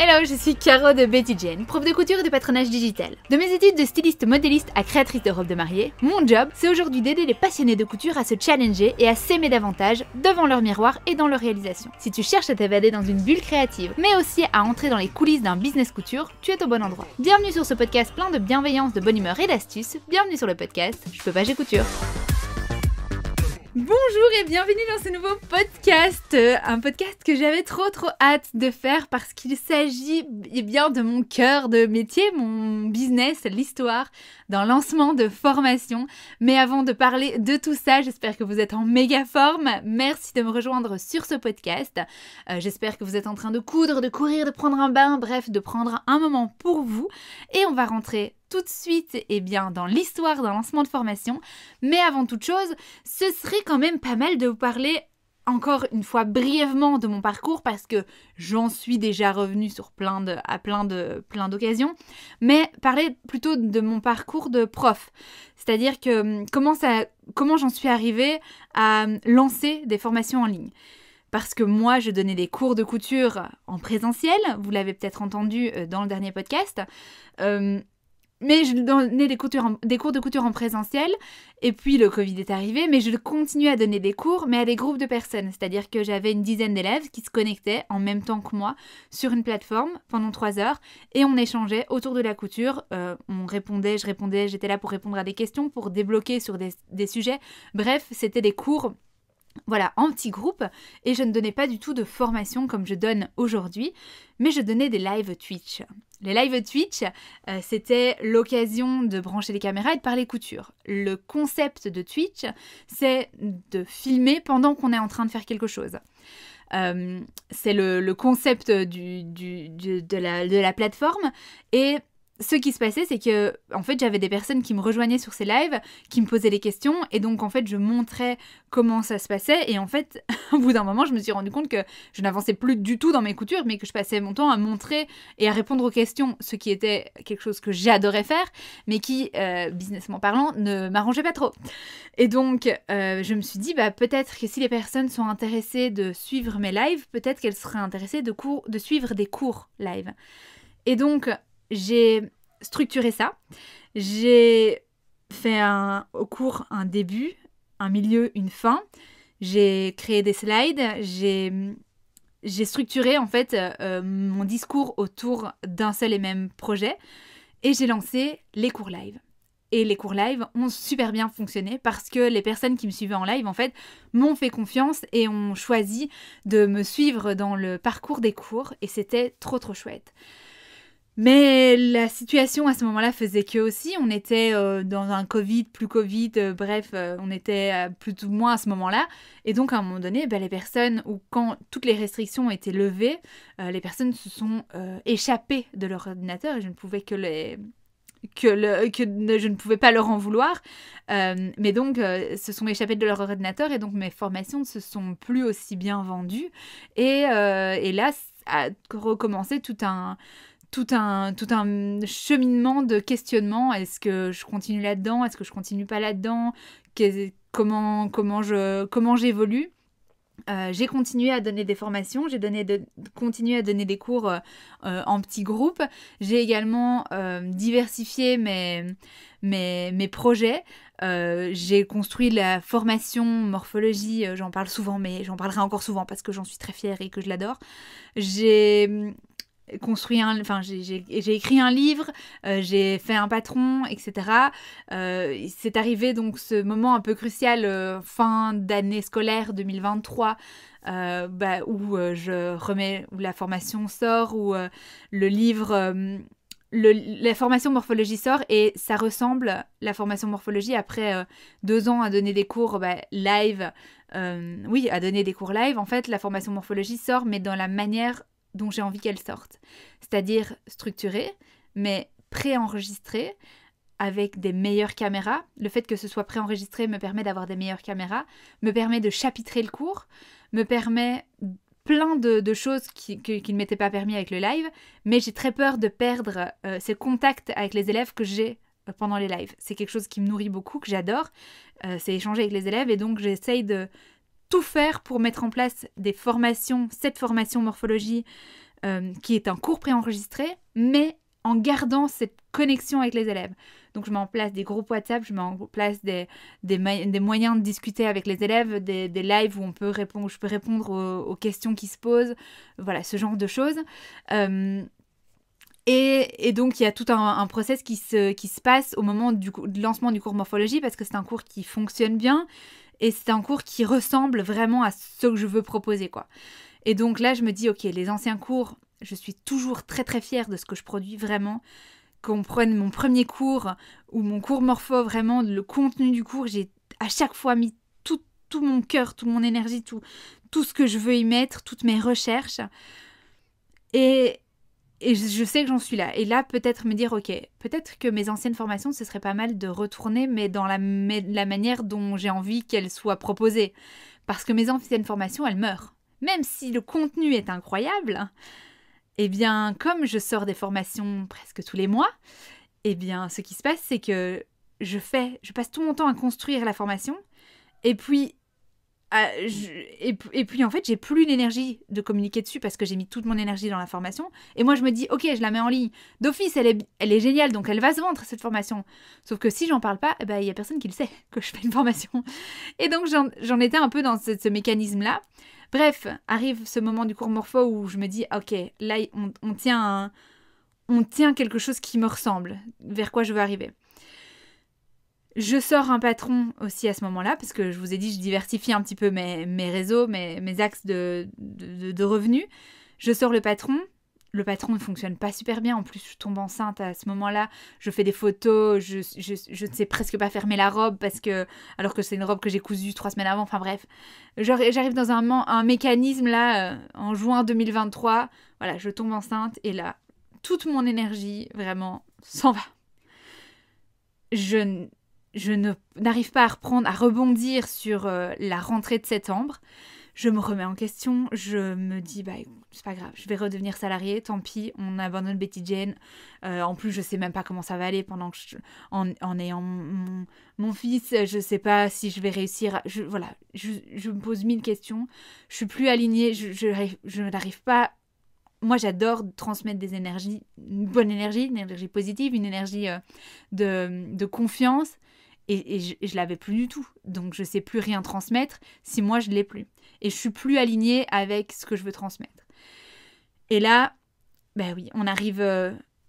Hello, je suis Caro de Betty Jane, prof de couture et de patronage digital. De mes études de styliste modéliste à créatrice de robes de mariée, mon job, c'est aujourd'hui d'aider les passionnés de couture à se challenger et à s'aimer davantage devant leur miroir et dans leur réalisation. Si tu cherches à t'évader dans une bulle créative, mais aussi à entrer dans les coulisses d'un business couture, tu es au bon endroit. Bienvenue sur ce podcast plein de bienveillance, de bonne humeur et d'astuces. Bienvenue sur le podcast Je peux pas, j'ai couture. Bonjour et bienvenue dans ce nouveau podcast, un podcast que j'avais trop hâte de faire parce qu'il s'agit bien de mon cœur de métier, mon business, l'histoire d'un lancement de formation. Mais avant de parler de tout ça, j'espère que vous êtes en méga forme. Merci de me rejoindre sur ce podcast. J'espère que vous êtes en train de coudre, de courir, de prendre un bain, bref, de prendre un moment pour vous. Et on va rentrer tout de suite dans l'histoire d'un lancement de formation. Mais avant toute chose, ce serait quand même pas mal de vous parler encore une fois brièvement de mon parcours parce que j'en suis déjà revenue sur plein d'occasions, mais parler plutôt de mon parcours de prof. C'est-à-dire que comment j'en suis arrivée à lancer des formations en ligne. Parce que moi, je donnais des cours de couture en présentiel, vous l'avez peut-être entendu dans le dernier podcast, mais je donnais des cours de couture en présentiel, et puis le Covid est arrivé, mais je continuais à donner des cours, mais à des groupes de personnes. C'est-à-dire que j'avais une dizaine d'élèves qui se connectaient en même temps que moi sur une plateforme pendant 3 heures, et on échangeait autour de la couture. On répondait, je répondais, j'étais là pour répondre à des questions, pour débloquer sur des sujets. Bref, c'était des cours en petits groupes, et je ne donnais pas du tout de formation comme je donne aujourd'hui, mais je donnais des live Twitch. Les live Twitch, c'était l'occasion de brancher les caméras et de parler couture. Le concept de Twitch, c'est de filmer pendant qu'on est en train de faire quelque chose. C'est le concept de la plateforme, et ce qui se passait, c'est que en fait, j'avais des personnes qui me rejoignaient sur ces lives, qui me posaient des questions, et donc en fait, je montrais comment ça se passait, et en fait, au bout d'un moment, je me suis rendu compte que je n'avançais plus du tout dans mes coutures, mais que je passais mon temps à montrer et à répondre aux questions, ce qui était quelque chose que j'adorais faire, mais qui, businessment parlant, ne m'arrangeait pas trop. Et donc, je me suis dit, peut-être que si les personnes sont intéressées de suivre mes lives, peut-être qu'elles seraient intéressées de suivre des cours live. Et donc, j'ai structuré ça. J'ai fait au cours un début, un milieu, une fin. J'ai créé des slides. J'ai structuré en fait mon discours autour d'un seul et même projet. Et j'ai lancé les cours live. Et les cours live ont super bien fonctionné parce que les personnes qui me suivaient en live, en fait, m'ont fait confiance et ont choisi de me suivre dans le parcours des cours. Et c'était trop chouette. Mais la situation à ce moment-là faisait que aussi, on était dans un Covid, plus Covid, on était plus ou moins à ce moment-là. Et donc, à un moment donné, les personnes, ou quand toutes les restrictions ont été levées, les personnes se sont échappées de leur ordinateur et je ne pouvais je ne pouvais pas leur en vouloir. Mais donc, se sont échappées de leur ordinateur et donc mes formations ne se sont plus aussi bien vendues. Et là, a recommencé tout un cheminement de questionnement. Est-ce que je continue là-dedans? Est-ce que je continue pas là-dedans? Comment j'évolue? J'ai continué à donner des formations, continué à donner des cours en petits groupes. J'ai également diversifié mes projets. J'ai construit la formation morphologie, j'en parle souvent, mais j'en parlerai encore souvent parce que j'en suis très fière et que je l'adore. J'ai écrit un livre, j'ai fait un patron, etc. C'est arrivé donc ce moment un peu crucial, fin d'année scolaire 2023, où la formation sort, où le livre, la formation morphologie sort, et ça ressemble, la formation morphologie, après 2 ans à donner des cours live, à donner des cours live, en fait, la formation morphologie sort, mais dans la manière dont j'ai envie qu'elle sorte. C'est-à-dire structurée, mais préenregistrée, avec des meilleures caméras. Le fait que ce soit préenregistré me permet d'avoir des meilleures caméras, me permet de chapitrer le cours, me permet plein de choses qui ne m'étaient pas permis avec le live, mais j'ai très peur de perdre ces contacts avec les élèves que j'ai pendant les lives. C'est quelque chose qui me nourrit beaucoup, que j'adore, c'est échanger avec les élèves, et donc j'essaye de tout faire pour mettre en place des formations, cette formation morphologie qui est un cours préenregistré, mais en gardant cette connexion avec les élèves. Donc je mets en place des groupes WhatsApp, je mets en place des moyens de discuter avec les élèves, des lives où je peux répondre aux questions qui se posent, voilà, ce genre de choses. Et donc, il y a tout un process qui se passe au moment du lancement du cours morphologie, parce que c'est un cours qui fonctionne bien et c'est un cours qui ressemble vraiment à ce que je veux proposer, quoi. Et donc là, je me dis, ok, les anciens cours, je suis toujours très très fière de ce que je produis, vraiment. Qu'on prenne mon premier cours ou mon cours morpho, vraiment, le contenu du cours, j'ai à chaque fois mis tout mon cœur, toute mon énergie, tout ce que je veux y mettre, toutes mes recherches. Et je sais que j'en suis là. Et là, peut-être me dire, ok, peut-être que mes anciennes formations, ce serait pas mal de retourner, mais dans la manière dont j'ai envie qu'elles soient proposées. Parce que mes anciennes formations, elles meurent. Même si le contenu est incroyable, eh bien, comme je sors des formations presque tous les mois, eh bien, ce qui se passe, c'est que je passe tout mon temps à construire la formation, et puis en fait, j'ai plus l'énergie de communiquer dessus parce que j'ai mis toute mon énergie dans la formation. Et moi, je me dis, ok, je la mets en ligne. D'office, elle est géniale, donc elle va se vendre, cette formation. Sauf que si j'en parle pas, il y a personne qui le sait que je fais une formation. Et donc, j'en étais un peu dans ce mécanisme-là. Bref, arrive ce moment du cours morpho où je me dis, ok, là, on tient quelque chose qui me ressemble, vers quoi je veux arriver. Je sors un patron aussi à ce moment-là, parce que je vous ai dit, je diversifie un petit peu mes réseaux, mes axes de revenus. Je sors le patron. Le patron ne fonctionne pas super bien. En plus, je tombe enceinte à ce moment-là. Je fais des photos. Je ne sais presque pas fermer la robe, alors que c'est une robe que j'ai cousue 3 semaines avant. Enfin bref, j'arrive dans un mécanisme là, en juin 2023. Voilà, je tombe enceinte et là, toute mon énergie, vraiment, s'en va. Je n'arrive pas à rebondir sur la rentrée de septembre. Je me remets en question. Je me dis, c'est pas grave, je vais redevenir salariée. Tant pis, on abandonne Betty Jane. En plus, je sais même pas comment ça va aller pendant que en ayant mon fils. Je sais pas si je vais réussir. Je me pose 1000 questions. Je suis plus alignée. Je n'arrive pas. Moi, j'adore transmettre des énergies, une bonne énergie, une énergie positive, une énergie de confiance. Et je l'avais plus du tout. Donc, je sais plus rien transmettre si moi, je l'ai plus. Et je suis plus alignée avec ce que je veux transmettre. Et là, oui, on arrive...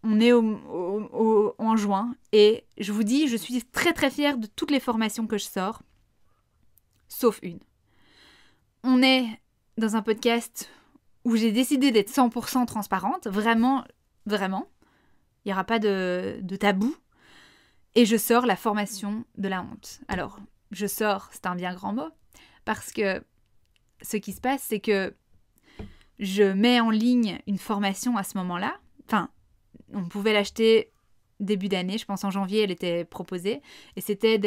on est en juin. Et je vous dis, je suis très très fière de toutes les formations que je sors. Sauf une. On est dans un podcast où j'ai décidé d'être 100% transparente. Vraiment, vraiment. Il n'y aura pas de tabou. Et je sors la formation de la honte. Alors, je sors, c'est un bien grand mot, parce que ce qui se passe, c'est que je mets en ligne une formation à ce moment-là. Enfin, on pouvait l'acheter début d'année, je pense en janvier, elle était proposée. Et c'était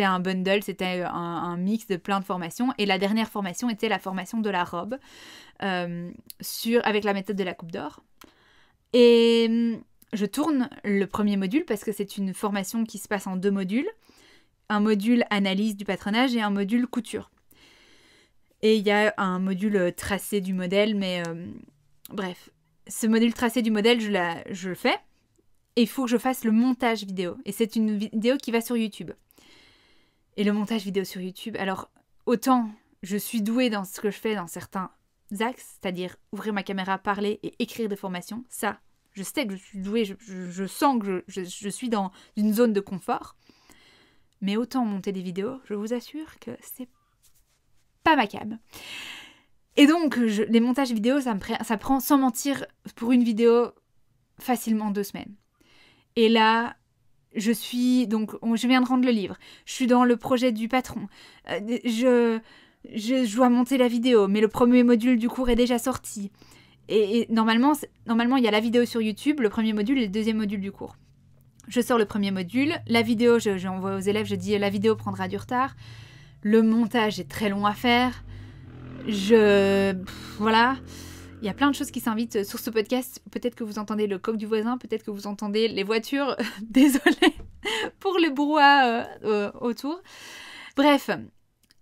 un bundle, c'était un mix de plein de formations. Et la dernière formation était la formation de la robe, avec la méthode de la coupe d'or. Et je tourne le premier module parce que c'est une formation qui se passe en 2 modules. Un module analyse du patronage et un module couture. Et il y a un module tracé du modèle, mais bref. Ce module tracé du modèle, je le fais. Et il faut que je fasse le montage vidéo. Et c'est une vidéo qui va sur YouTube. Et le montage vidéo sur YouTube, alors autant je suis douée dans ce que je fais dans certains axes, c'est-à-dire ouvrir ma caméra, parler et écrire des formations, ça... Je sais que je suis douée, je sens que je suis dans une zone de confort. Mais autant monter des vidéos, je vous assure que c'est pas ma cam. Et donc, les montages vidéo, ça prend, sans mentir, pour une vidéo, facilement 2 semaines. Et là, je viens de rendre le livre. Je suis dans le projet du patron. Je dois monter la vidéo, mais le premier module du cours est déjà sorti. Et normalement, il y a la vidéo sur YouTube, le premier module et le deuxième module du cours. Je sors le premier module, la vidéo, j'envoie aux élèves, je dis la vidéo prendra du retard. Le montage est très long à faire. Voilà. Il y a plein de choses qui s'invitent sur ce podcast. Peut-être que vous entendez le coq du voisin, peut-être que vous entendez les voitures. Désolée pour le brouhaha autour. Bref,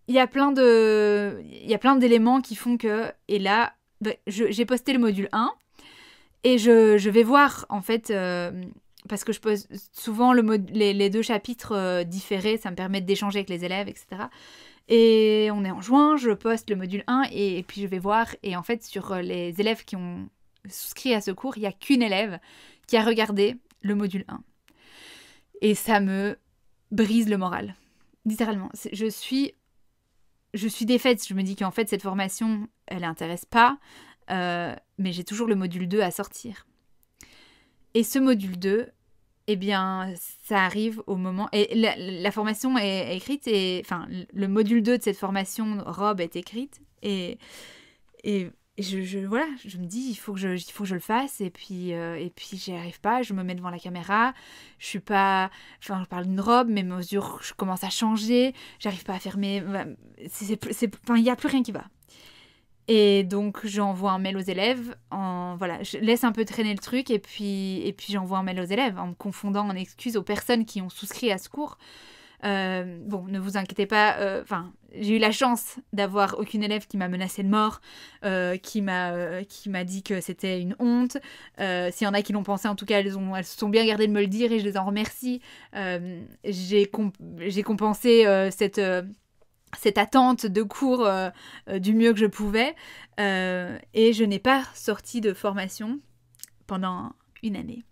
il y a plein d'éléments qui font que... Et là... j'ai posté le module 1 et je vais voir, en fait, parce que je pose souvent les 2 chapitres différés, ça me permet d'échanger avec les élèves, etc. Et on est en juin, je poste le module 1 et puis je vais voir. Et en fait, sur les élèves qui ont souscrit à ce cours, il n'y a qu'une élève qui a regardé le module 1. Et ça me brise le moral. Littéralement. Je suis défaite. Je me dis qu'en fait, cette formation, elle n'intéresse pas. Mais j'ai toujours le module 2 à sortir. Et ce module 2, eh bien, ça arrive au moment... Et la formation est écrite, enfin, le module 2 de cette formation robe est écrite. Et voilà, je me dis, il faut que je le fasse. Et puis j'y arrive pas, je me mets devant la caméra. Je suis pas... Enfin, je parle d'une robe, mes mesures commencent à changer. J'arrive pas à faire mes... Enfin, il n'y a plus rien qui va. Et donc, j'envoie un mail aux élèves, voilà, je laisse un peu traîner le truc et puis j'envoie un mail aux élèves en me confondant en excuses aux personnes qui ont souscrit à ce cours. Bon, ne vous inquiétez pas, j'ai eu la chance d'avoir aucune élève qui m'a menacé de mort, qui m'a dit que c'était une honte. S'il y en a qui l'ont pensé, en tout cas, elles se sont bien gardées de me le dire et je les en remercie. J'ai compensé cette attente de cours du mieux que je pouvais. Et je n'ai pas sorti de formation pendant une année.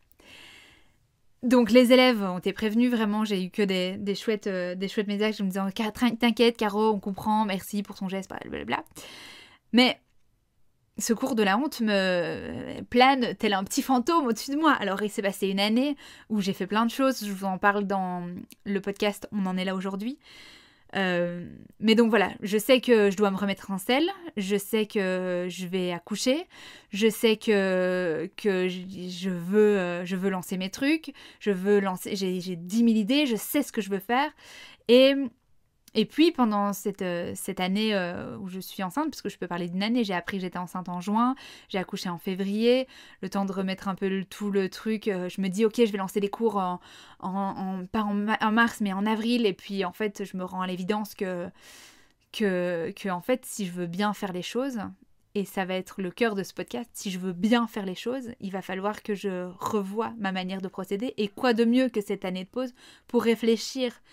Donc les élèves ont été prévenus, vraiment, j'ai eu que des chouettes messages en me disant « T'inquiète Caro, on comprend, merci pour ton geste, blablabla. » Mais ce cours de la honte me plane tel un petit fantôme au-dessus de moi. Alors il s'est passé une année où j'ai fait plein de choses, je vous en parle dans le podcast « On en est là aujourd'hui ». Mais donc voilà, je sais que je dois me remettre en selle, je sais que je vais accoucher, je sais que je veux lancer mes trucs, j'ai 10 000 idées, je sais ce que je veux faire. Et puis pendant cette année où je suis enceinte, parce que je peux parler d'une année, j'ai appris que j'étais enceinte en juin, j'ai accouché en février, le temps de remettre un peu tout le truc, je me dis ok, je vais lancer les cours pas en mars mais en avril, et puis en fait je me rends à l'évidence que en fait si je veux bien faire les choses, et ça va être le cœur de ce podcast, si je veux bien faire les choses, il va falloir que je revoie ma manière de procéder, et quoi de mieux que cette année de pause pour réfléchir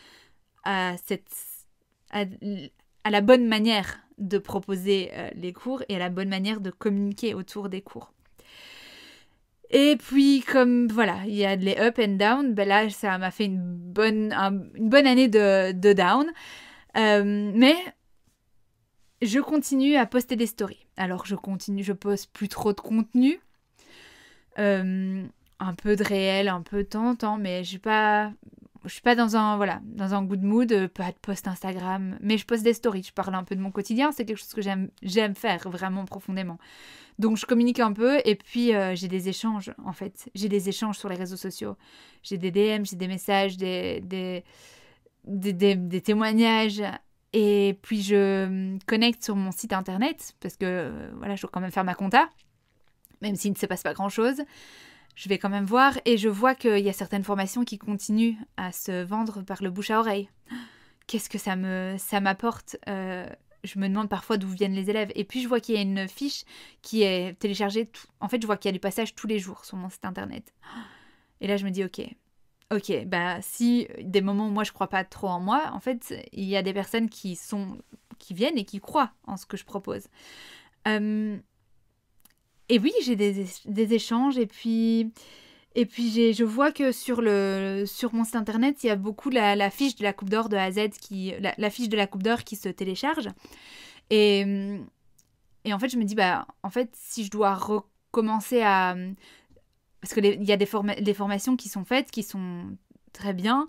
à la bonne manière de proposer les cours et à la bonne manière de communiquer autour des cours. Et puis, comme voilà, il y a les up and down, ben là, ça m'a fait une bonne année de down. Mais je continue à poster des stories. Alors, je poste plus trop de contenu. Un peu de réel, un peu de temps en temps, mais je suis pas dans un good mood, pas de post Instagram, mais je poste des stories, je parle un peu de mon quotidien, c'est quelque chose que j'aime faire vraiment profondément. Donc je communique un peu et puis j'ai des échanges en fait, j'ai des échanges sur les réseaux sociaux, j'ai des DM, j'ai des messages, des témoignages, et puis je connecte sur mon site internet parce que voilà, je dois quand même faire ma compta, même s'il ne se passe pas grand chose. Je vais quand même voir et je vois qu'il y a certaines formations qui continuent à se vendre par le bouche à oreille. Qu'est-ce que ça m'apporte Je me demande parfois d'où viennent les élèves. Et puis je vois qu'il y a une fiche qui est téléchargée. En fait, je vois qu'il y a du passage tous les jours sur mon site internet. Et là, je me dis ok, bah si des moments où moi je crois pas trop en moi, en fait, il y a des personnes qui viennent et qui croient en ce que je propose. Et oui, j'ai des échanges et puis je vois que sur mon site internet, il y a beaucoup la fiche de la Coupe d'Or de A à Z, la fiche de la Coupe d'Or qui se télécharge. Et en fait, je me dis, bah, en fait, si je dois recommencer à... Parce qu'il y a des formations qui sont faites, qui sont très bien,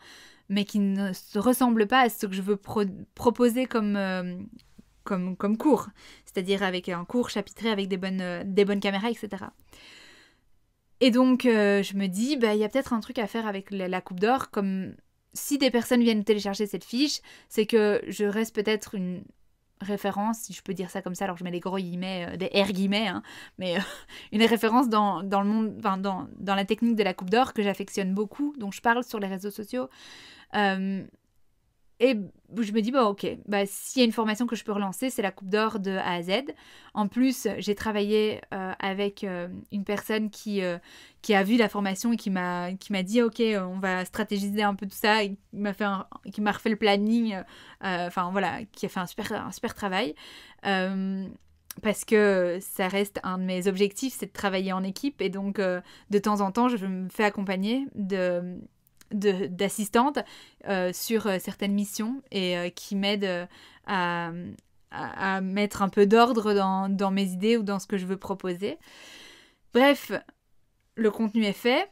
mais qui ne se ressemblent pas à ce que je veux proposer comme cours, c'est-à-dire avec un cours chapitré avec des bonnes caméras, etc. Et donc, je me dis, bah, y a peut-être un truc à faire avec la Coupe d'Or, comme si des personnes viennent télécharger cette fiche, c'est que je reste peut-être une référence, si je peux dire ça comme ça, alors je mets des gros guillemets, des R guillemets, hein, mais une référence dans le monde, enfin, dans la technique de la Coupe d'Or que j'affectionne beaucoup, dont je parle sur les réseaux sociaux. Et je me dis, bah ok, bah, s'il y a une formation que je peux relancer, c'est la Coupe d'Or de A à Z. En plus, j'ai travaillé avec une personne qui a vu la formation et qui m'a dit, ok, on va stratégiser un peu tout ça, et qui m'a refait le planning, enfin voilà, qui a fait un super travail. Parce que ça reste un de mes objectifs, c'est de travailler en équipe. Et donc, de temps en temps, je me fais accompagner d'assistantes sur certaines missions et qui m'aident à mettre un peu d'ordre dans mes idées ou dans ce que je veux proposer. Bref, le contenu est fait.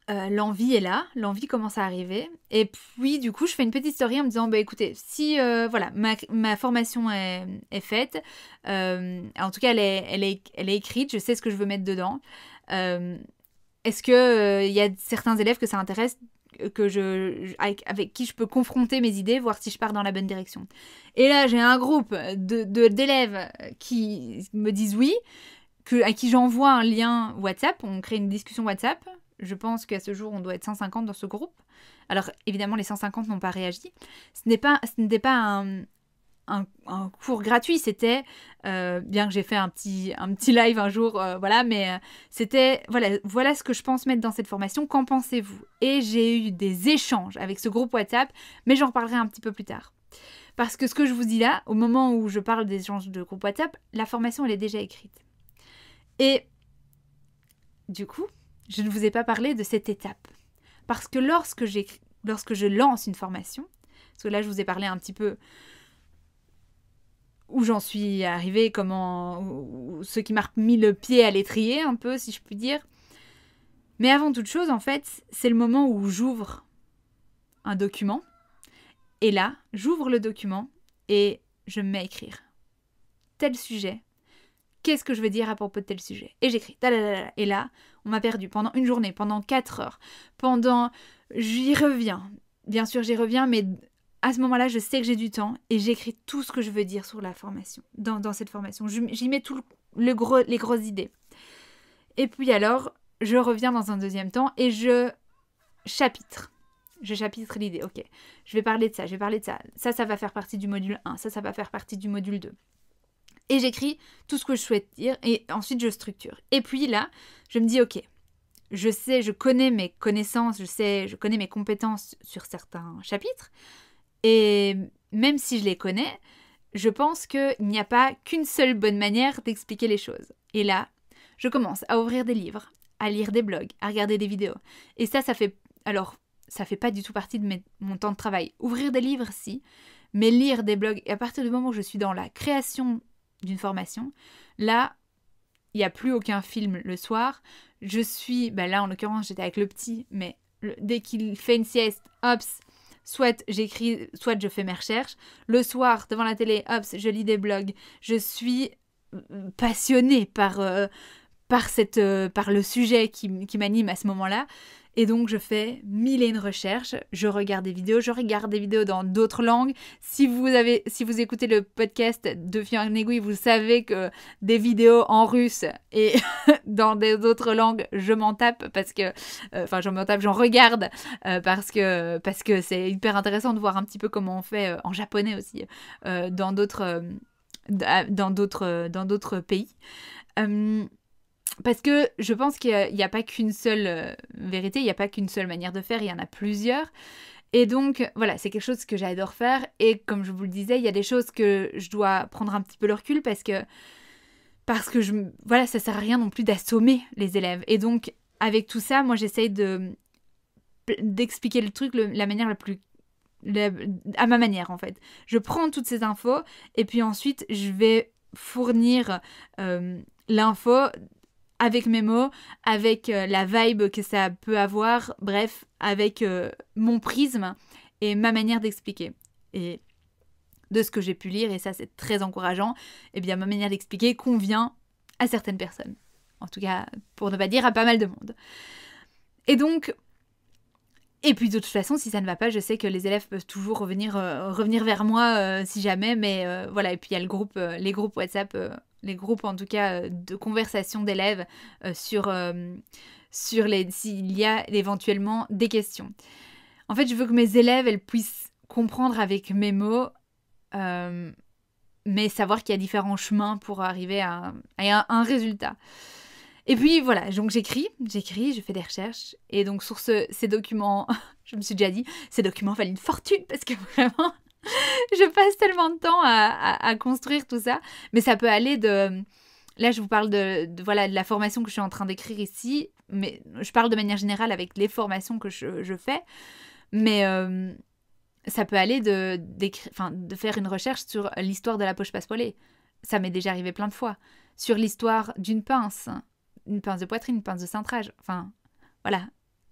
L'envie est là, l'envie commence à arriver. Et puis, du coup, je fais une petite story en me disant, bah écoutez, si voilà, ma formation est faite, en tout cas, elle est écrite, je sais ce que je veux mettre dedans. Est-ce que y a certains élèves que ça intéresse, avec qui je peux confronter mes idées, voir si je pars dans la bonne direction. Et là, j'ai un groupe d'élèves qui me disent oui, à qui j'envoie un lien WhatsApp, on crée une discussion WhatsApp. Je pense qu'à ce jour, on doit être 150 dans ce groupe. Alors, évidemment, les 150 n'ont pas réagi. Ce n'était pas un cours gratuit, c'était, bien que j'ai fait un petit live un jour, voilà, mais c'était, voilà ce que je pense mettre dans cette formation, qu'en pensez-vous? Et j'ai eu des échanges avec ce groupe WhatsApp, mais j'en reparlerai un petit peu plus tard. Parce que ce que je vous dis là, au moment où je parle des échanges de groupe WhatsApp, la formation, elle est déjà écrite. Et du coup, je ne vous ai pas parlé de cette étape. Parce que lorsque je lance une formation, parce que là, je vous ai parlé un petit peu où j'en suis arrivée, ce qui m'a mis le pied à l'étrier, un peu, si je puis dire. Mais avant toute chose, en fait, c'est le moment où j'ouvre un document. Et là, j'ouvre le document et je me mets à écrire. Tel sujet. Qu'est-ce que je veux dire à propos de tel sujet? Et j'écris. Et là, on m'a perdu pendant une journée, pendant 4 heures. J'y reviens. Bien sûr, j'y reviens, mais à ce moment-là, je sais que j'ai du temps et j'écris tout ce que je veux dire sur la formation, dans cette formation. J'y mets tout les grosses idées. Et puis alors, je reviens dans un deuxième temps et je chapitre. Je chapitre l'idée. Ok, je vais parler de ça, je vais parler de ça. Ça va faire partie du module 1. Ça va faire partie du module 2. Et j'écris tout ce que je souhaite dire et ensuite je structure. Et puis là, je me dis, ok, je connais mes connaissances, je connais mes compétences sur certains chapitres. Et même si je les connais, je pense qu'il n'y a pas qu'une seule bonne manière d'expliquer les choses. Et là, je commence à ouvrir des livres, à lire des blogs, à regarder des vidéos. Et ça fait pas du tout partie de mon temps de travail. Ouvrir des livres, si, mais lire des blogs, et à partir du moment où je suis dans la création d'une formation, là, il n'y a plus aucun film le soir. Là en l'occurrence, j'étais avec le petit, mais dès qu'il fait une sieste, hop, soit j'écris, soit je fais mes recherches. Le soir, devant la télé, hop, je lis des blogs. Je suis passionnée par le sujet qui m'anime à ce moment-là. Et donc, je fais 1001 recherches, je regarde des vidéos dans d'autres langues. Si vous écoutez le podcast de Fil en aiguille, vous savez que des vidéos en russe et dans d'autres langues, je m'en tape parce que, j'en regarde parce que c'est hyper intéressant de voir un petit peu comment on fait en japonais aussi dans d'autres pays. Parce que je pense qu'il n'y a pas qu'une seule vérité, il n'y a pas qu'une seule manière de faire, il y en a plusieurs. Et donc, voilà, c'est quelque chose que j'adore faire. Et comme je vous le disais, il y a des choses que je dois prendre un petit peu le recul parce que ça sert à rien non plus d'assommer les élèves. Et donc, avec tout ça, moi, j'essaye d'expliquer le truc la manière à ma manière, en fait. Je prends toutes ces infos et puis ensuite, je vais fournir l'info avec mes mots, avec la vibe que ça peut avoir, bref, avec mon prisme et ma manière d'expliquer. Et de ce que j'ai pu lire, et ça c'est très encourageant, eh bien ma manière d'expliquer convient à certaines personnes. En tout cas, pour ne pas dire à pas mal de monde. Et puis de toute façon, si ça ne va pas, je sais que les élèves peuvent toujours revenir vers moi si jamais, mais voilà. Et puis il y a les groupes WhatsApp, les groupes en tout cas de conversation d'élèves sur s'il y a éventuellement des questions. En fait, je veux que mes élèves, elles puissent comprendre avec mes mots, mais savoir qu'il y a différents chemins pour arriver à un résultat. Et puis voilà, donc j'écris, je fais des recherches, et donc sur ces documents, je me suis déjà dit, ces documents valent une fortune, parce que vraiment, je passe tellement de temps à construire tout ça, mais ça peut aller de... Là, je vous parle voilà, de la formation que je suis en train d'écrire ici, mais je parle de manière générale avec les formations que je fais, mais ça peut aller de faire une recherche sur l'histoire de la poche passepoilée. Ça m'est déjà arrivé plein de fois. Sur l'histoire d'une pince de poitrine, une pince de cintrage, enfin, voilà.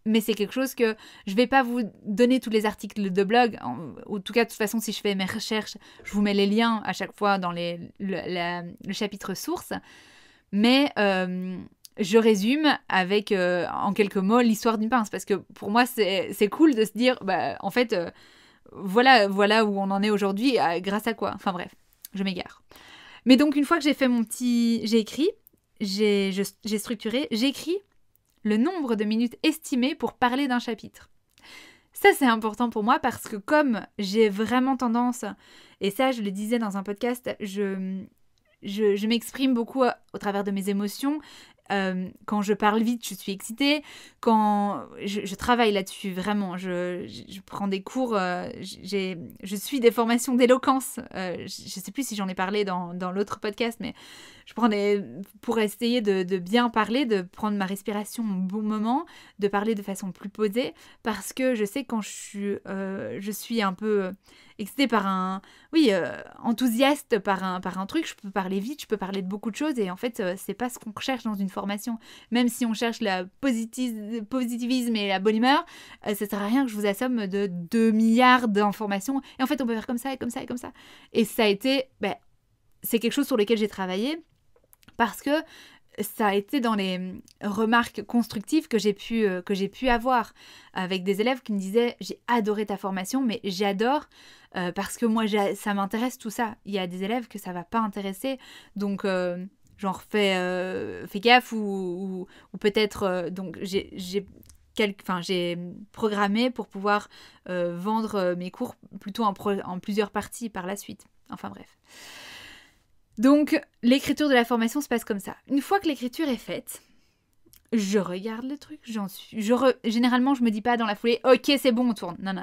Mais c'est quelque chose que je vais pas vous donner tous les articles de blog, en tout cas, de toute façon, si je fais mes recherches, je vous mets les liens à chaque fois dans le chapitre source, mais je résume avec, en quelques mots, l'histoire d'une pince, parce que pour moi, c'est cool de se dire, bah, en fait, voilà où on en est aujourd'hui, grâce à quoi. Enfin bref, je m'égare. Mais donc, une fois que j'ai fait j'ai écrit, j'ai structuré, j'écris le nombre de minutes estimées pour parler d'un chapitre. Ça, c'est important pour moi parce que comme j'ai vraiment tendance, et ça, je le disais dans un podcast, je m'exprime beaucoup au travers de mes émotions. Quand je parle vite, je suis excitée. Quand je travaille là-dessus, vraiment, je prends des cours, je suis des formations d'éloquence. Je ne sais plus si j'en ai parlé dans l'autre podcast, mais je prends pour essayer de bien parler, de prendre ma respiration au bon moment, de parler de façon plus posée, parce que je sais quand je suis un peu excitée enthousiaste par un truc, je peux parler vite, je peux parler de beaucoup de choses, et en fait, c'est pas ce qu'on recherche dans une formation. Même si on cherche la positivisme et la bonne humeur, ça sert à rien que je vous assomme de 2 milliards d'informations, et en fait, on peut faire comme ça, et comme ça, et comme ça. Et ça a été, c'est quelque chose sur lequel j'ai travaillé, parce que ça a été dans les remarques constructives que j'ai pu avoir avec des élèves qui me disaient « J'ai adoré ta formation, mais j'adore parce que moi, ça m'intéresse tout ça. » Il y a des élèves que ça va pas intéresser, donc genre fais gaffe ou peut-être... donc j'ai programmé pour pouvoir vendre mes cours plutôt en plusieurs parties par la suite. Enfin bref. Donc, l'écriture de la formation se passe comme ça. Une fois que l'écriture est faite, je regarde le truc, généralement, je me dis pas dans la foulée « Ok, c'est bon, on tourne. » Non.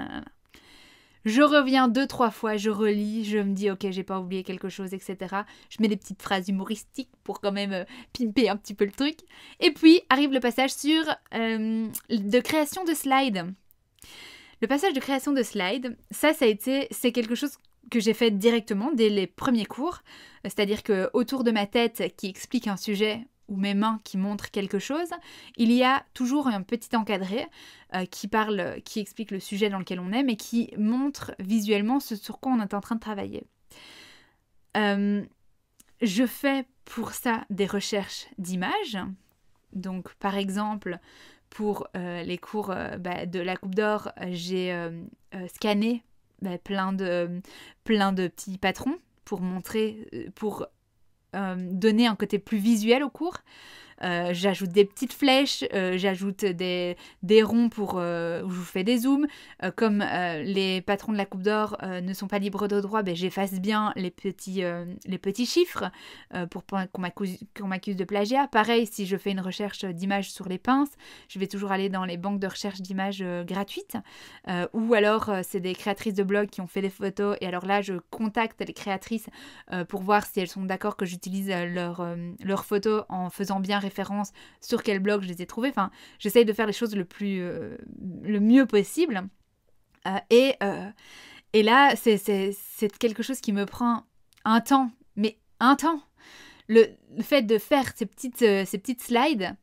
Je reviens 2-3 fois, je relis, je me dis « Ok, j'ai pas oublié quelque chose, etc. » Je mets des petites phrases humoristiques pour quand même pimper un petit peu le truc. Et puis, arrive le passage de création de slides. Le passage de création de slides, c'est quelque chose que j'ai fait directement dès les premiers cours, c'est-à-dire que autour de ma tête qui explique un sujet ou mes mains qui montrent quelque chose, il y a toujours un petit encadré qui explique le sujet dans lequel on est, mais qui montre visuellement ce sur quoi on est en train de travailler. Je fais pour ça des recherches d'images. Donc, par exemple, pour les cours de la Coupe d'Or, j'ai scanné plein de petits patrons pour donner un côté plus visuel au cours. J'ajoute des petites flèches, j'ajoute des ronds où je vous fais des zooms. Comme les patrons de la Coupe d'Or ne sont pas libres de droit, j'efface bien les petits chiffres pour qu'on m'accuse de plagiat. Pareil, si je fais une recherche d'images sur les pinces, je vais toujours aller dans les banques de recherche d'images gratuites. Ou alors, c'est des créatrices de blog qui ont fait des photos, et alors là, je contacte les créatrices pour voir si elles sont d'accord que j'utilise leurs photos en faisant bien référence sur quel blog je les ai trouvées. Enfin, j'essaye de faire les choses le mieux possible. Et là, c'est quelque chose qui me prend un temps. Mais un temps. Le fait de faire ces petites slides,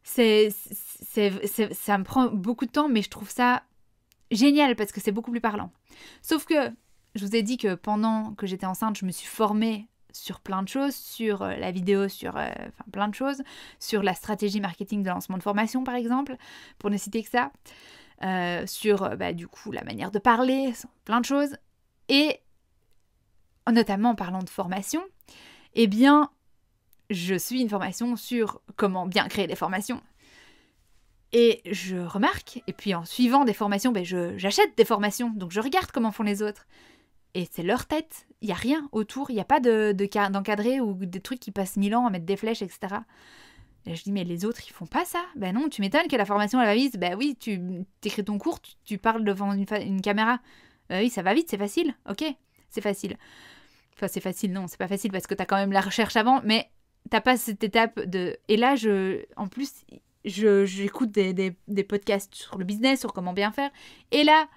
ça me prend beaucoup de temps, mais je trouve ça génial parce que c'est beaucoup plus parlant. Sauf que je vous ai dit que pendant que j'étais enceinte, je me suis formée sur plein de choses, sur la vidéo, sur plein de choses, sur la stratégie marketing de lancement de formation par exemple, pour ne citer que ça, sur du coup la manière de parler, plein de choses, et notamment en parlant de formation, eh bien je suis une formation sur comment bien créer des formations. Et je remarque, et puis en suivant des formations, j'achète des formations, donc je regarde comment font les autres. Et c'est leur tête, il n'y a rien autour, il n'y a pas d'encadré ou des trucs qui passent 1000 ans à mettre des flèches, etc. Et je dis, mais les autres, ils font pas ça? Ben non, tu m'étonnes que la formation, elle va vite. Ben oui, tu écris ton cours, tu parles devant une caméra. Ben oui, ça va vite, c'est facile, ok, c'est facile. Enfin, c'est facile, non, c'est pas facile parce que t'as quand même la recherche avant, mais t'as pas cette étape de... Et là, en plus, j'écoute des podcasts sur le business, sur comment bien faire. Et là,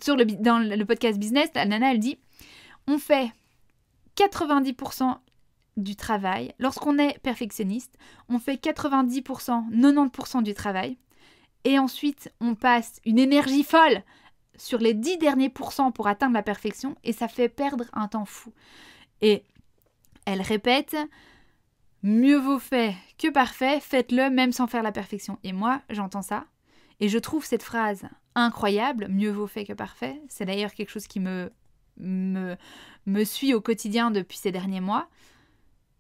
dans le podcast business, la nana, elle dit, on fait 90% du travail. Lorsqu'on est perfectionniste, on fait 90%, 90% du travail. Et ensuite, on passe une énergie folle sur les 10 derniers pourcents pour atteindre la perfection. Et ça fait perdre un temps fou. Et elle répète, mieux vaut fait que parfait, faites-le même sans faire la perfection. Et moi, j'entends ça. Et je trouve cette phrase incroyable, mieux vaut fait que parfait. C'est d'ailleurs quelque chose qui me suit au quotidien depuis ces derniers mois.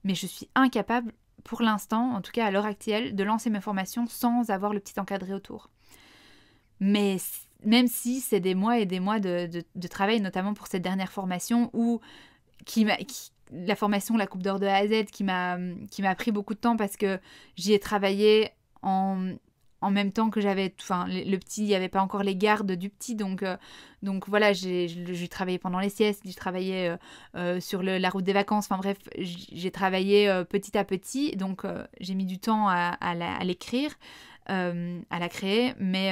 Mais je suis incapable, pour l'instant, en tout cas à l'heure actuelle, de lancer mes formations sans avoir le petit encadré autour. Mais même si c'est des mois et des mois de travail, notamment pour cette dernière formation, la formation La Coupe d'Or de A à Z, qui m'a pris beaucoup de temps parce que j'y ai travaillé en même temps que j'avais... Enfin, le petit, il n'y avait pas encore les gardes du petit, donc voilà, j'ai travaillé pendant les siestes, j'ai travaillé sur la route des vacances, enfin bref, j'ai travaillé petit à petit, donc j'ai mis du temps à l'écrire, à la créer, mais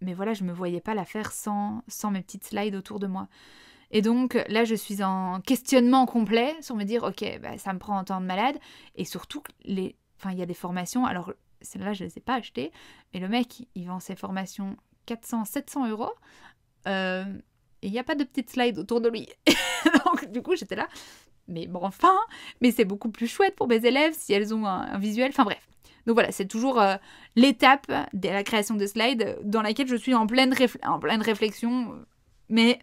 voilà, je ne me voyais pas la faire sans mes petites slides autour de moi. Et donc là, je suis en questionnement complet sur me dire, ok, ça me prend un temps de malade, et surtout, il y a des formations, alors... Celles-là, je ne les ai pas achetées. Mais le mec, il vend ses formations 400, 700 €. Et il n'y a pas de petite slide autour de lui. Donc, du coup, j'étais là. Mais bon, enfin, mais c'est beaucoup plus chouette pour mes élèves si elles ont un visuel. Enfin, bref. Donc voilà, c'est toujours l'étape de la création de slides dans laquelle je suis en pleine réflexion. Mais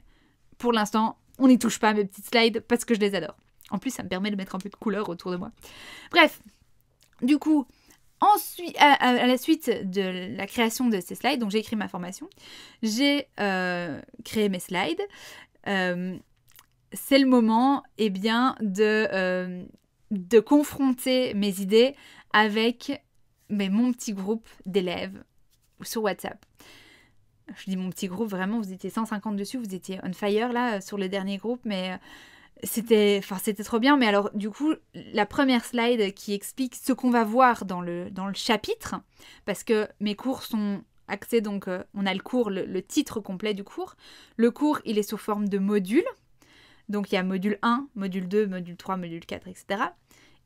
pour l'instant, on n'y touche pas à mes petites slides parce que je les adore. En plus, ça me permet de mettre un peu de couleur autour de moi. Bref, du coup... Ensuite, à la suite de la création de ces slides, donc j'ai écrit ma formation, j'ai créé mes slides. C'est le moment de confronter mes idées avec mon petit groupe d'élèves sur WhatsApp. Je dis mon petit groupe, vraiment, vous étiez 150 dessus, vous étiez on fire là sur le dernier groupe, mais... C'était trop bien, mais alors du coup, la première slide qui explique ce qu'on va voir dans le chapitre, parce que mes cours sont axés, donc on a le cours, le titre complet du cours. Le cours, il est sous forme de modules, donc il y a module 1, module 2, module 3, module 4, etc.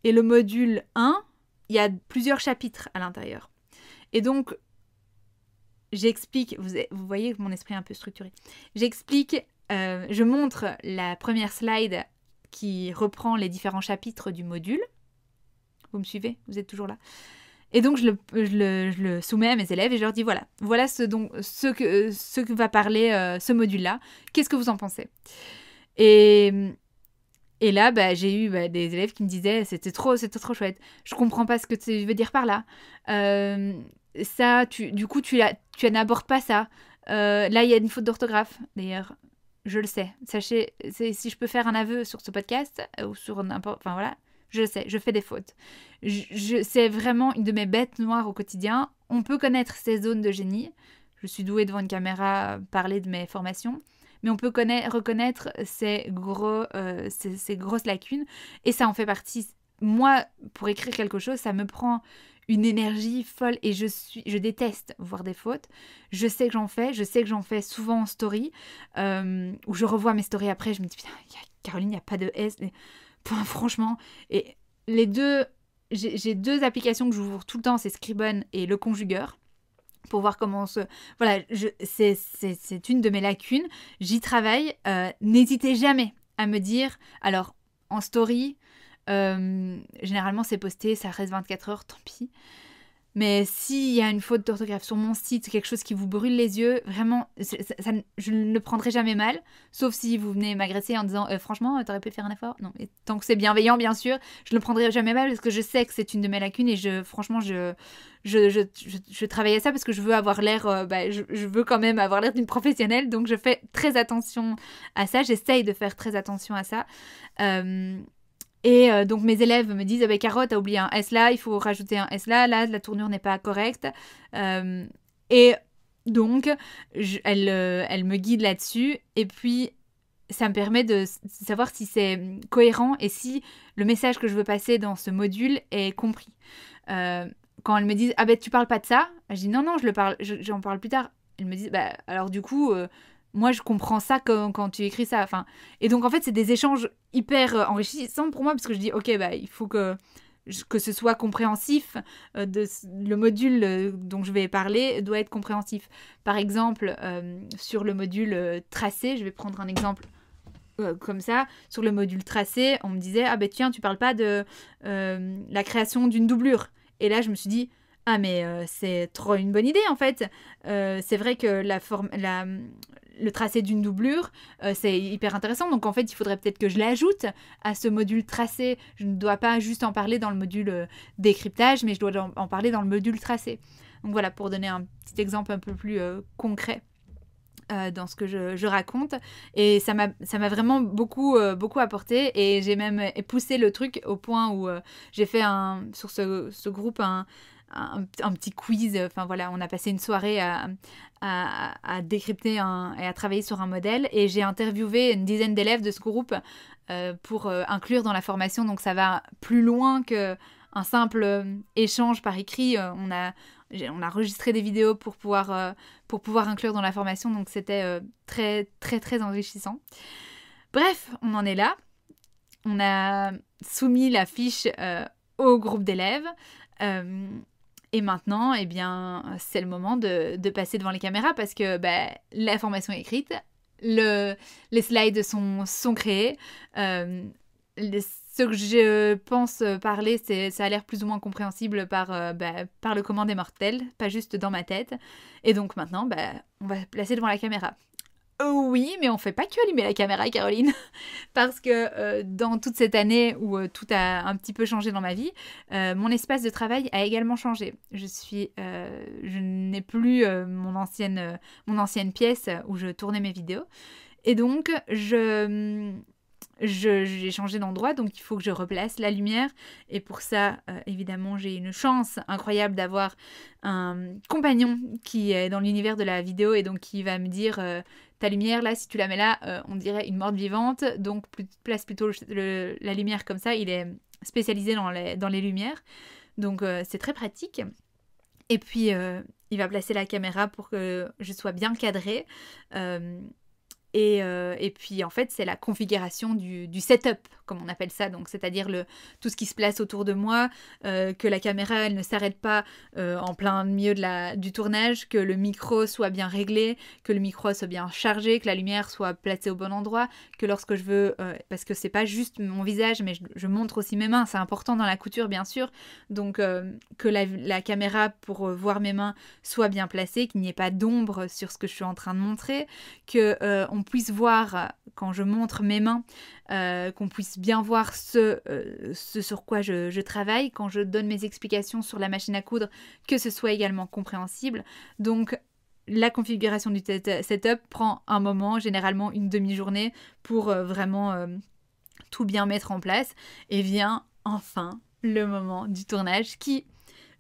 Et le module 1, il y a plusieurs chapitres à l'intérieur. Et donc, j'explique, vous voyez mon esprit est un peu structuré, j'explique... je montre la première slide qui reprend les différents chapitres du module. Vous me suivez? Vous êtes toujours là? Et donc, je le soumets à mes élèves et je leur dis, voilà ce que va parler ce module-là. Qu'est-ce que vous en pensez? Et là, j'ai eu des élèves qui me disaient, c'était trop chouette. Je comprends pas ce que tu veux dire par là. Ça, du coup, tu n'abordes pas ça. Là, il y a une faute d'orthographe, d'ailleurs. Je le sais. Sachez, si je peux faire un aveu sur ce podcast, ou sur n'importe... Enfin voilà, je le sais, je fais des fautes. C'est vraiment une de mes bêtes noires au quotidien. On peut connaître ces zones de génie. Je suis douée devant une caméra, parler de mes formations. Mais on peut reconnaître ces grosses lacunes. Et ça en fait partie. Moi, pour écrire quelque chose, ça me prend... une énergie folle et je déteste voir des fautes. Je sais que j'en fais souvent en story, où je revois mes stories après, je me dis putain, Caroline, il n'y a pas de S. Franchement, et j'ai 2 applications que j'ouvre tout le temps, c'est Scribon et le conjugueur, pour voir comment Voilà, c'est une de mes lacunes, j'y travaille, n'hésitez jamais à me dire, alors en story... généralement c'est posté, ça reste 24 heures, tant pis. Mais s'il y a une faute d'orthographe sur mon site, quelque chose qui vous brûle les yeux, vraiment, je ne le prendrai jamais mal. Sauf si vous venez m'agresser en disant franchement, t'aurais pu faire un effort. Non, mais tant que c'est bienveillant, bien sûr, je ne le prendrai jamais mal parce que je sais que c'est une de mes lacunes et franchement, je travaille à ça parce que je veux avoir l'air, je veux quand même avoir l'air d'une professionnelle. Donc je fais très attention à ça. J'essaye de faire très attention à ça. Donc mes élèves me disent Caro, t'as oublié un S là, il faut rajouter un S là, la tournure n'est pas correcte. Et donc elle me guide là-dessus et puis ça me permet de savoir si c'est cohérent et si le message que je veux passer dans ce module est compris. Quand elles me disent tu parles pas de ça, je dis non, j'en parle plus tard. Elles me disent alors du coup moi, je comprends ça quand tu écris ça. Enfin, et donc, en fait, c'est des échanges hyper enrichissants pour moi parce que je dis, ok, il faut que ce soit compréhensif. Le module dont je vais parler doit être compréhensif. Par exemple, sur le module tracé, je vais prendre un exemple comme ça. Sur le module tracé, on me disait, tiens, tu parles pas de la création d'une doublure. Et là, je me suis dit, mais c'est trop une bonne idée en fait. C'est vrai que le tracé d'une doublure, c'est hyper intéressant. Donc en fait, il faudrait peut-être que je l'ajoute à ce module tracé. Je ne dois pas juste en parler dans le module décryptage, mais je dois en parler dans le module tracé. Donc voilà, pour donner un petit exemple un peu plus concret dans ce que je raconte. Et ça m'a vraiment beaucoup apporté. Et j'ai même poussé le truc au point où j'ai fait sur ce groupe un petit quiz. Enfin voilà, on a passé une soirée à décrypter et à travailler sur un modèle. Et j'ai interviewé une dizaine d'élèves de ce groupe pour inclure dans la formation. Donc ça va plus loin qu'un simple échange par écrit. On a enregistré des vidéos pour pouvoir inclure dans la formation. Donc c'était très, très, très enrichissant. Bref, on en est là. On a soumis la fiche au groupe d'élèves. Et maintenant, c'est le moment de passer devant les caméras parce que la formation est écrite, les slides sont créés. Ce que je pense parler, ça a l'air plus ou moins compréhensible par le commun des mortels, pas juste dans ma tête. Et donc maintenant, on va placer devant la caméra. Oui, mais on fait pas que allumer la caméra, Caroline. Parce que dans toute cette année où tout a un petit peu changé dans ma vie, mon espace de travail a également changé. Je n'ai plus mon ancienne pièce où je tournais mes vidéos. Et donc, j'ai changé d'endroit, donc il faut que je replace la lumière. Et pour ça, évidemment, j'ai une chance incroyable d'avoir un compagnon qui est dans l'univers de la vidéo et donc qui va me dire ta lumière, là, si tu la mets là, on dirait une morte vivante. Donc, place plutôt la lumière comme ça. Il est spécialisé dans les lumières. Donc, c'est très pratique. Et puis, il va placer la caméra pour que je sois bien cadrée. Et puis, en fait, c'est la configuration du setup, comme on appelle ça. Donc, c'est-à-dire tout ce qui se place autour de moi, que la caméra, elle ne s'arrête pas en plein milieu du tournage, que le micro soit bien réglé, que le micro soit bien chargé, que la lumière soit placée au bon endroit, que lorsque je veux... parce que c'est pas juste mon visage, mais je montre aussi mes mains. C'est important dans la couture, bien sûr. Donc, que la caméra, pour voir mes mains, soit bien placée, qu'il n'y ait pas d'ombre sur ce que je suis en train de montrer, qu'on puisse voir quand je montre mes mains, qu'on puisse bien voir ce sur quoi je travaille, quand je donne mes explications sur la machine à coudre, que ce soit également compréhensible. Donc la configuration du setup prend un moment, généralement une demi-journée, pour vraiment tout bien mettre en place. Et vient enfin le moment du tournage qui,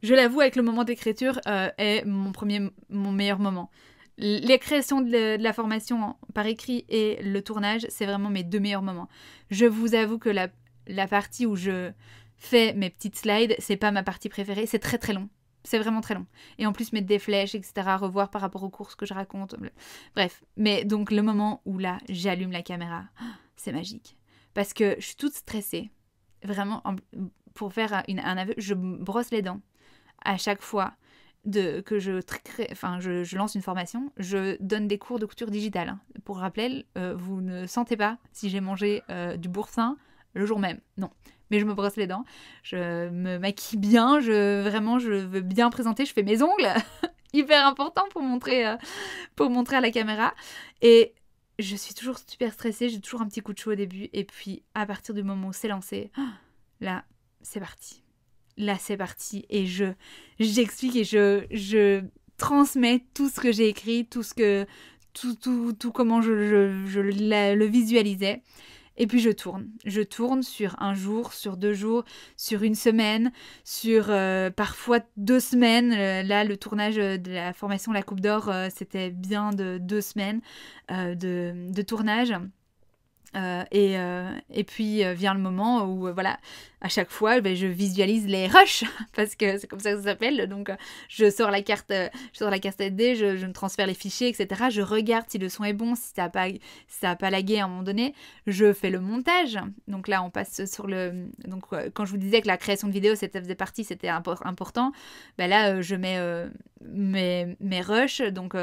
je l'avoue, avec le moment d'écriture, est mon meilleur moment. Les créations de la formation par écrit et le tournage, c'est vraiment mes deux meilleurs moments. Je vous avoue que la partie où je fais mes petites slides, c'est pas ma partie préférée, c'est très très long. C'est vraiment très long. Et en plus, mettre des flèches, etc., revoir par rapport aux courses que je raconte. Bref. Mais donc, le moment où là, j'allume la caméra, c'est magique. Parce que je suis toute stressée. Vraiment, pour faire un aveu, je brosse les dents à chaque fois que je lance une formation. Je donne des cours de couture digitale. Hein. Pour rappel, vous ne sentez pas si j'ai mangé du boursin le jour même. Non. mais je me brosse les dents, je me maquille bien, vraiment, je veux bien présenter, je fais mes ongles, hyper important pour montrer à la caméra. Et je suis toujours super stressée, j'ai toujours un petit coup de chaud au début. Et puis, à partir du moment où c'est lancé, là, c'est parti. Là, c'est parti. Et j'explique et je transmets tout ce que j'ai écrit, tout comment je le visualisais. Et puis je tourne sur un jour, sur 2 jours, sur une semaine, sur parfois 2 semaines. Là, le tournage de la formation La Coupe d'Or, c'était bien de 2 semaines de tournage. Et puis vient le moment où voilà, à chaque fois je visualise les rushs parce que c'est comme ça que ça s'appelle. Donc je sors la carte SD, je me transfère les fichiers, etc. Je regarde si le son est bon, si ça a pas lagué à un moment donné. Je fais le montage. Donc là on passe sur le... Donc quand je vous disais que la création de vidéo faisait partie, c'était important. Ben là je mets mes rushs, donc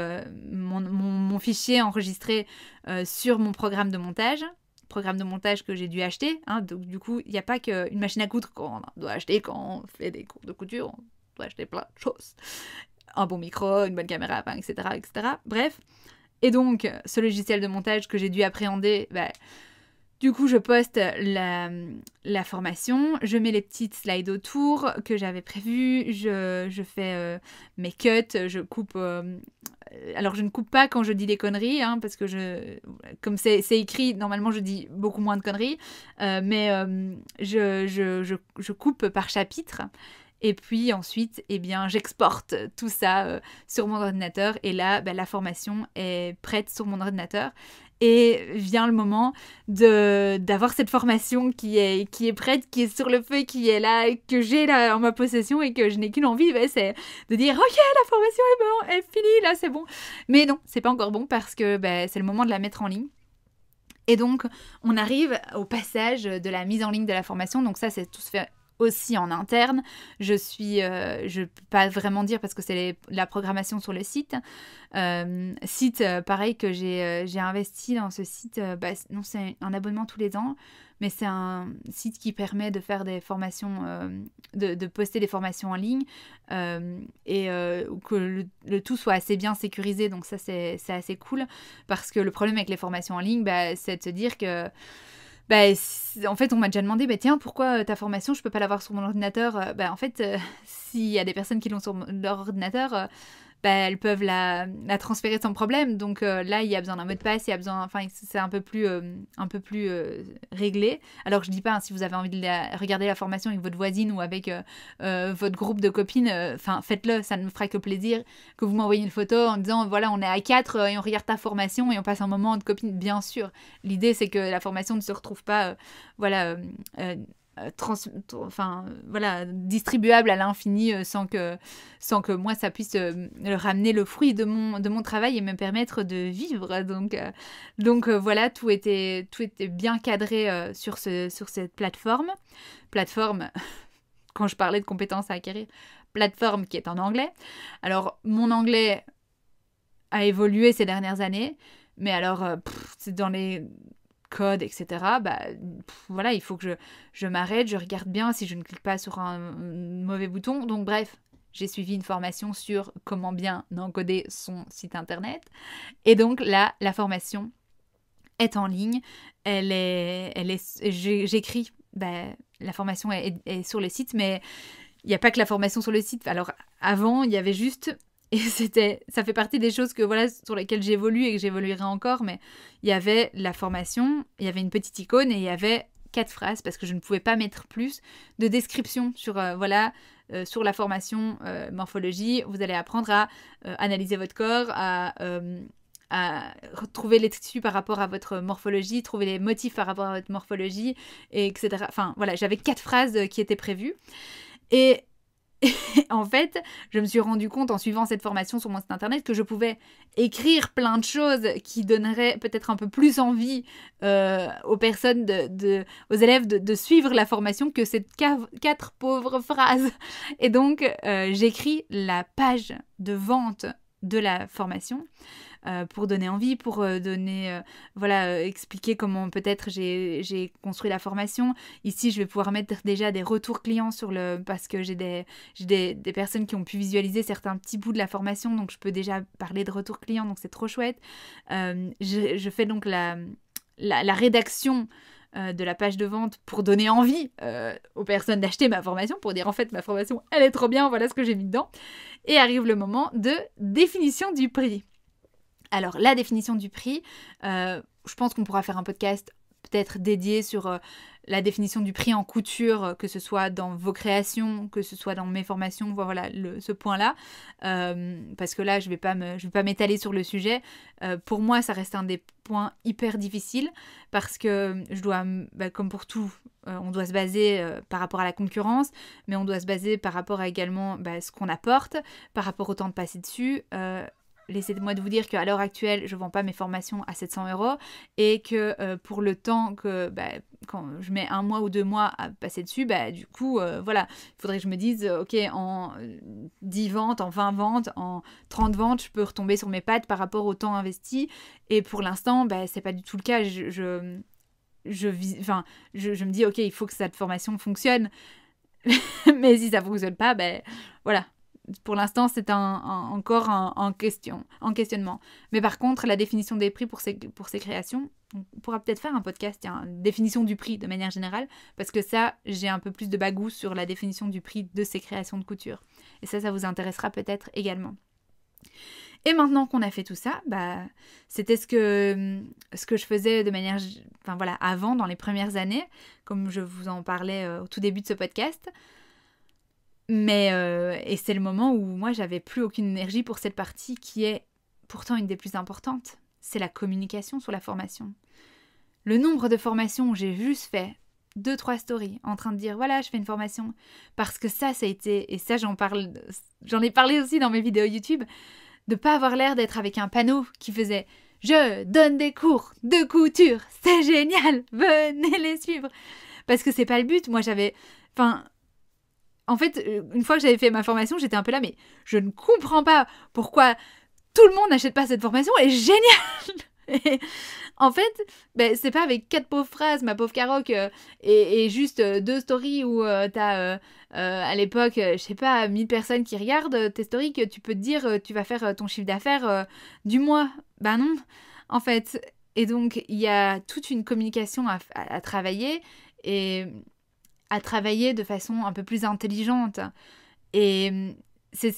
mon fichier enregistré sur mon programme de montage que j'ai dû acheter. Donc du coup, il n'y a pas qu'une machine à coudre qu'on doit acheter quand on fait des cours de couture. On doit acheter plein de choses. Un bon micro, une bonne caméra, etc., etc. Bref. Et donc, ce logiciel de montage que j'ai dû appréhender, du coup, je poste la formation, je mets les petites slides autour que j'avais prévues, je fais mes cuts, je coupe... alors, je ne coupe pas quand je dis des conneries, parce que comme c'est écrit, normalement, je dis beaucoup moins de conneries, mais je coupe par chapitre. Et puis ensuite, j'exporte tout ça sur mon ordinateur. Et là, la formation est prête sur mon ordinateur. Et vient le moment d'avoir cette formation qui est prête, qui est sur le feu, qui est là, que j'ai là en ma possession et que je n'ai qu'une envie, c'est de dire « Ok, la formation est finie, là c'est bon ». Mais non, c'est pas encore bon parce que c'est le moment de la mettre en ligne. Et donc, on arrive au passage de la mise en ligne de la formation. Donc ça, c'est tout se fait aussi en interne. Je peux pas vraiment dire parce que c'est la programmation sur le site. Pareil que j'ai investi dans ce site. Non, c'est un abonnement tous les ans, mais c'est un site qui permet de faire des formations, de poster des formations en ligne et que le tout soit assez bien sécurisé. Donc ça, c'est assez cool parce que le problème avec les formations en ligne, c'est de se dire que en fait, on m'a déjà demandé, tiens, pourquoi ta formation, je peux pas l'avoir sur mon ordinateur ? En fait, s'il y a des personnes qui l'ont sur leur ordinateur, elles peuvent la transférer sans problème. Donc là, il y a besoin d'un mot de passe, c'est un peu plus réglé. Alors, je dis pas, si vous avez envie de regarder la formation avec votre voisine ou avec votre groupe de copines, faites-le, ça ne me fera que plaisir que vous m'envoyiez une photo en disant, voilà, on est à 4 et on regarde ta formation et on passe un moment de copines, bien sûr. L'idée, c'est que la formation ne se retrouve pas, distribuable à l'infini sans que moi ça puisse ramener le fruit de mon travail et me permettre de vivre. Donc voilà, tout était bien cadré sur cette plateforme, quand je parlais de compétences à acquérir, plateforme qui est en anglais. Alors mon anglais a évolué ces dernières années, mais alors c'est dans les code, etc. Voilà, il faut que je m'arrête, je regarde bien si je ne clique pas sur un mauvais bouton. Donc bref, j'ai suivi une formation sur comment bien encoder son site internet. Et donc là, la formation est en ligne. J'écris, la formation est sur le site, mais il n'y a pas que la formation sur le site. Alors avant, il y avait juste... Et ça fait partie des choses sur lesquelles j'évolue et que j'évoluerai encore, mais il y avait la formation, il y avait une petite icône et il y avait 4 phrases parce que je ne pouvais pas mettre plus de description sur la formation morphologie. Vous allez apprendre à analyser votre corps, à trouver les tissus par rapport à votre morphologie, trouver les motifs par rapport à votre morphologie, etc. Enfin voilà, j'avais 4 phrases qui étaient prévues. Et en fait, je me suis rendu compte en suivant cette formation sur mon site internet que je pouvais écrire plein de choses qui donneraient peut-être un peu plus envie aux personnes, aux élèves de suivre la formation que ces 4 pauvres phrases. Et donc, j'écris la page de vente de la formation pour donner envie, pour expliquer comment peut-être j'ai construit la formation. Ici, je vais pouvoir mettre déjà des retours clients parce que j'ai des personnes qui ont pu visualiser certains petits bouts de la formation, donc je peux déjà parler de retours clients, donc c'est trop chouette. Je fais donc la rédaction de la page de vente pour donner envie aux personnes d'acheter ma formation, pour dire en fait ma formation elle est trop bien, voilà ce que j'ai mis dedans. Et arrive le moment de définition du prix. Alors la définition du prix, je pense qu'on pourra faire un podcast peut-être dédié sur la définition du prix en couture, que ce soit dans vos créations, que ce soit dans mes formations, voilà ce point-là, parce que là je vais pas m'étaler sur le sujet. Pour moi ça reste un des points hyper difficiles, parce que je dois, comme pour tout, on doit se baser par rapport à la concurrence, mais on doit se baser par rapport à également ce qu'on apporte, par rapport au temps de passer dessus. Laissez-moi de vous dire qu'à l'heure actuelle, je ne vends pas mes formations à 700 € et que pour le temps que quand je mets 1 mois ou 2 mois à passer dessus, du coup, il faudrait que je me dise, ok, en 10 ventes, en 20 ventes, en 30 ventes, je peux retomber sur mes pattes par rapport au temps investi. Et pour l'instant, c'est pas du tout le cas. Je me dis, ok, il faut que cette formation fonctionne. Mais si ça ne fonctionne pas, voilà. Pour l'instant, c'est encore un questionnement. Mais par contre, la définition des prix pour ces créations, on pourra peut-être faire un podcast, définition du prix de manière générale, parce que ça, j'ai un peu plus de bagou sur la définition du prix de ces créations de couture. Et ça vous intéressera peut-être également. Et maintenant qu'on a fait tout ça, c'était ce que je faisais de manière, avant, dans les premières années, comme je vous en parlais au tout début de ce podcast. Mais et c'est le moment où moi j'avais plus aucune énergie pour cette partie qui est pourtant une des plus importantes, c'est la communication sur la formation. Le nombre de formations où j'ai juste fait 2-3 stories en train de dire voilà je fais une formation, parce que ça a été, et ça j'en ai parlé aussi dans mes vidéos YouTube, de pas avoir l'air d'être avec un panneau qui faisait je donne des cours de couture, c'est génial, venez les suivre, parce que c'est pas le but. Moi en fait, une fois que j'avais fait ma formation, j'étais un peu là, mais je ne comprends pas pourquoi tout le monde n'achète pas cette formation, elle est géniale. Et en fait, c'est pas avec 4 pauvres phrases, ma pauvre Caroc, et juste 2 stories où t'as, à l'époque, je sais pas, 1000 personnes qui regardent tes stories, que tu peux te dire, tu vas faire ton chiffre d'affaires du mois. Non, en fait. Et donc, il y a toute une communication à travailler, et à travailler de façon un peu plus intelligente. Et c'est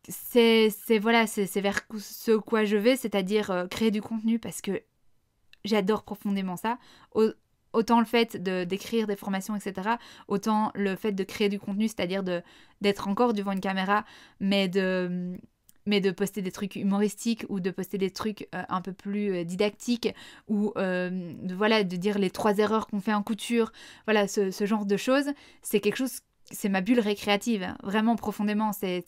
vers ce quoi je vais, c'est-à-dire créer du contenu, parce que j'adore profondément ça. Autant le fait d'écrire des formations, etc., autant le fait de créer du contenu, c'est-à-dire d'être encore devant une caméra, mais de poster des trucs humoristiques, ou de poster des trucs un peu plus didactiques, ou de dire les 3 erreurs qu'on fait en couture, voilà, ce genre de choses, c'est quelque chose, c'est ma bulle récréative, vraiment profondément, c'est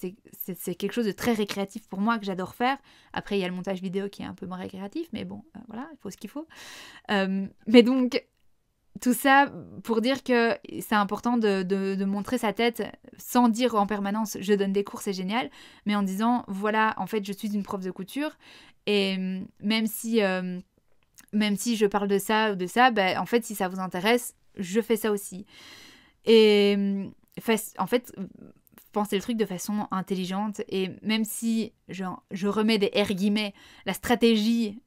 quelque chose de très récréatif pour moi, que j'adore faire. Après, il y a le montage vidéo qui est un peu moins récréatif, mais bon, voilà, il faut ce qu'il faut. Mais donc, tout ça pour dire que c'est important de montrer sa tête, sans dire en permanence je donne des cours, c'est génial, mais en disant voilà, en fait je suis une prof de couture, et même si je parle de ça ou de ça, en fait si ça vous intéresse, je fais ça aussi. Et en fait, pensez le truc de façon intelligente, et même si je remets des guillemets, la stratégie,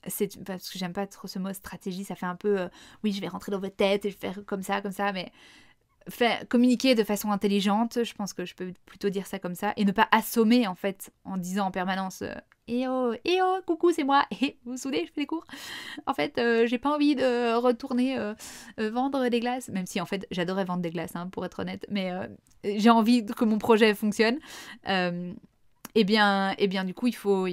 c'est parce que j'aime pas trop ce mot stratégie, ça fait un peu oui, je vais rentrer dans votre tête et je vais faire comme ça, mais communiquer de façon intelligente, je pense que je peux plutôt dire ça comme ça, et ne pas assommer en fait en disant en permanence eh oh, coucou, c'est moi, et vous vous souvenez, je fais des cours. En fait, j'ai pas envie de retourner vendre des glaces, même si en fait j'adorais vendre des glaces, pour être honnête, mais j'ai envie que mon projet fonctionne. Eh bien, du coup, il faut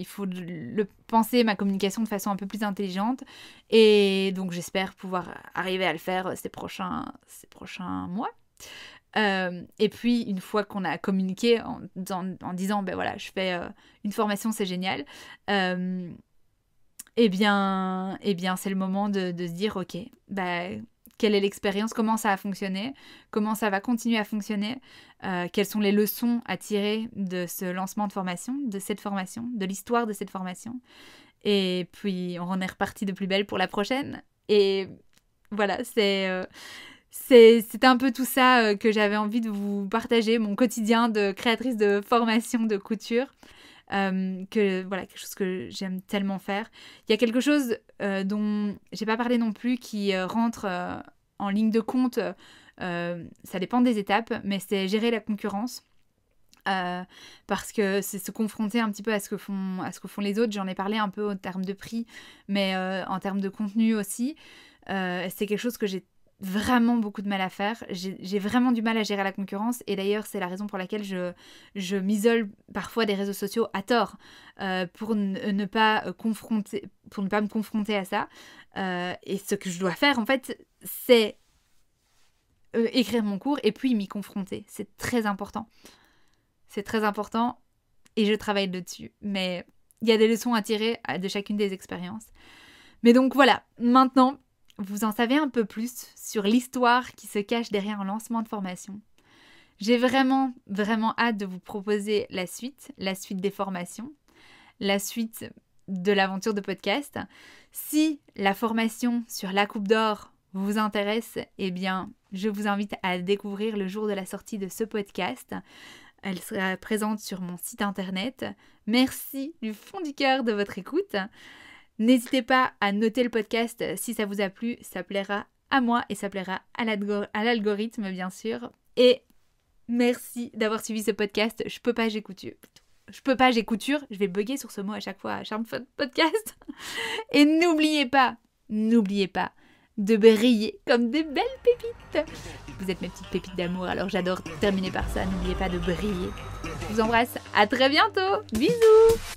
penser ma communication de façon un peu plus intelligente. Et donc, j'espère pouvoir arriver à le faire ces prochains mois. Et puis, une fois qu'on a communiqué en disant, voilà, je fais une formation, c'est génial. Eh bien, c'est le moment de se dire, ok, quelle est l'expérience, comment ça a fonctionné, comment ça va continuer à fonctionner, quelles sont les leçons à tirer de ce lancement de formation, de cette formation, de l'histoire de cette formation. Et puis, on en est reparti de plus belle pour la prochaine. Et voilà, c'était un peu tout ça que j'avais envie de vous partager, mon quotidien de créatrice de formation de couture. Quelque chose que j'aime tellement faire. Il y a quelque chose dont j'ai pas parlé non plus qui rentre en ligne de compte. Ça dépend des étapes, mais c'est gérer la concurrence. Parce que c'est se confronter un petit peu à ce que font les autres. J'en ai parlé un peu en termes de prix, mais en termes de contenu aussi. C'est quelque chose que j'ai vraiment beaucoup de mal à faire. J'ai vraiment du mal à gérer la concurrence, et d'ailleurs c'est la raison pour laquelle je m'isole parfois des réseaux sociaux à tort, pour ne pas me confronter à ça. Et ce que je dois faire en fait, c'est écrire mon cours et puis m'y confronter. C'est très important. C'est très important et je travaille dessus. Mais il y a des leçons à tirer de chacune des expériences. Mais donc voilà, maintenant, vous en savez un peu plus sur l'histoire qui se cache derrière un lancement de formation. J'ai vraiment, vraiment hâte de vous proposer la suite des formations, la suite de l'aventure de podcast. Si la formation sur la Coupe d'Or vous intéresse, eh bien, je vous invite à découvrir le jour de la sortie de ce podcast. Elle sera présente sur mon site internet. Merci du fond du cœur de votre écoute. N'hésitez pas à noter le podcast si ça vous a plu, ça plaira à moi et ça plaira à l'algorithme bien sûr. Et merci d'avoir suivi ce podcast. Je peux pas, j'ai couture. Je vais bugger sur ce mot à chaque fois à chaque podcast. Et n'oubliez pas de briller comme des belles pépites. Vous êtes mes petites pépites d'amour, alors j'adore terminer par ça. N'oubliez pas de briller. Je vous embrasse, à très bientôt. Bisous.